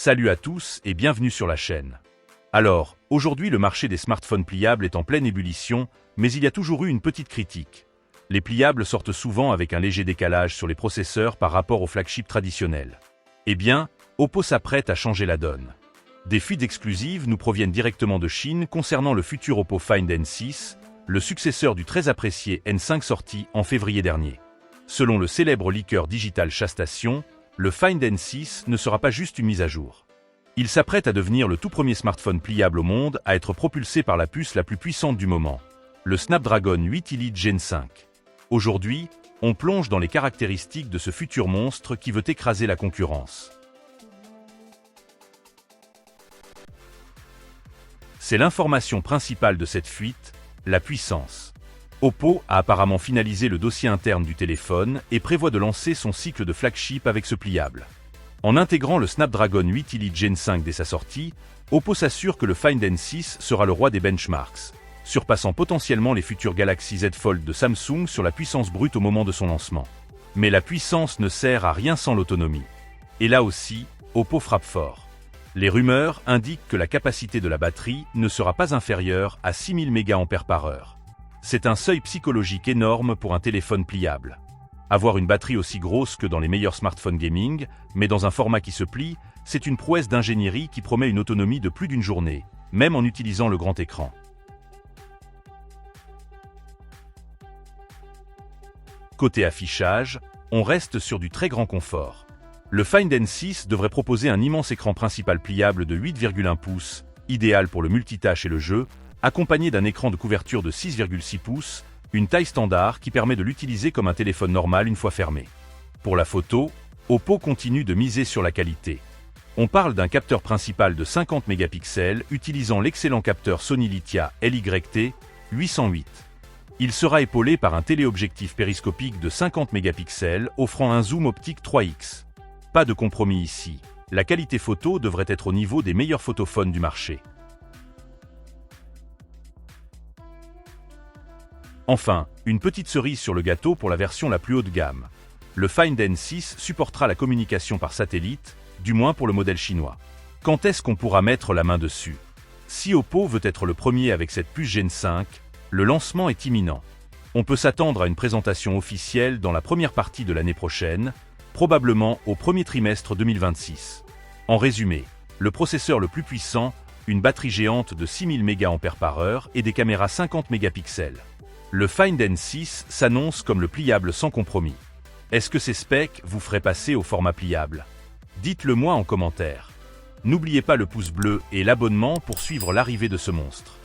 Salut à tous et bienvenue sur la chaîne. Alors, aujourd'hui le marché des smartphones pliables est en pleine ébullition, mais il y a toujours eu une petite critique. Les pliables sortent souvent avec un léger décalage sur les processeurs par rapport aux flagships traditionnels. Eh bien, Oppo s'apprête à changer la donne. Des fuites exclusives nous proviennent directement de Chine concernant le futur Oppo Find N6, le successeur du très apprécié N5 sorti en février dernier. Selon le célèbre leaker digital ShaStation, le Find N6 ne sera pas juste une mise à jour. Il s'apprête à devenir le tout premier smartphone pliable au monde à être propulsé par la puce la plus puissante du moment, le Snapdragon 8 Elite Gen 5. Aujourd'hui, on plonge dans les caractéristiques de ce futur monstre qui veut écraser la concurrence. C'est l'information principale de cette fuite, la puissance. Oppo a apparemment finalisé le dossier interne du téléphone et prévoit de lancer son cycle de flagship avec ce pliable. En intégrant le Snapdragon 8 Elite Gen 5 dès sa sortie, Oppo s'assure que le Find N6 sera le roi des benchmarks, surpassant potentiellement les futurs Galaxy Z Fold de Samsung sur la puissance brute au moment de son lancement. Mais la puissance ne sert à rien sans l'autonomie. Et là aussi, Oppo frappe fort. Les rumeurs indiquent que la capacité de la batterie ne sera pas inférieure à 6000 mAh. C'est un seuil psychologique énorme pour un téléphone pliable. Avoir une batterie aussi grosse que dans les meilleurs smartphones gaming, mais dans un format qui se plie, c'est une prouesse d'ingénierie qui promet une autonomie de plus d'une journée, même en utilisant le grand écran. Côté affichage, on reste sur du très grand confort. Le Find N6 devrait proposer un immense écran principal pliable de 8,1 pouces, idéal pour le multitâche et le jeu, accompagné d'un écran de couverture de 6,6 pouces, une taille standard qui permet de l'utiliser comme un téléphone normal une fois fermé. Pour la photo, Oppo continue de miser sur la qualité. On parle d'un capteur principal de 50 mégapixels utilisant l'excellent capteur Sony Lithia LYT 808. Il sera épaulé par un téléobjectif périscopique de 50 mégapixels offrant un zoom optique 3x. Pas de compromis ici, la qualité photo devrait être au niveau des meilleurs photophones du marché. Enfin, une petite cerise sur le gâteau pour la version la plus haut de gamme. Le Find N6 supportera la communication par satellite, du moins pour le modèle chinois. Quand est-ce qu'on pourra mettre la main dessus? Si Oppo veut être le premier avec cette puce Gen 5, le lancement est imminent. On peut s'attendre à une présentation officielle dans la première partie de l'année prochaine, probablement au premier trimestre 2026. En résumé, le processeur le plus puissant, une batterie géante de 6000 mAh et des caméras 50 mégapixels. Le Find N6 s'annonce comme le pliable sans compromis. Est-ce que ces specs vous feraient passer au format pliable? Dites-le moi en commentaire. N'oubliez pas le pouce bleu et l'abonnement pour suivre l'arrivée de ce monstre.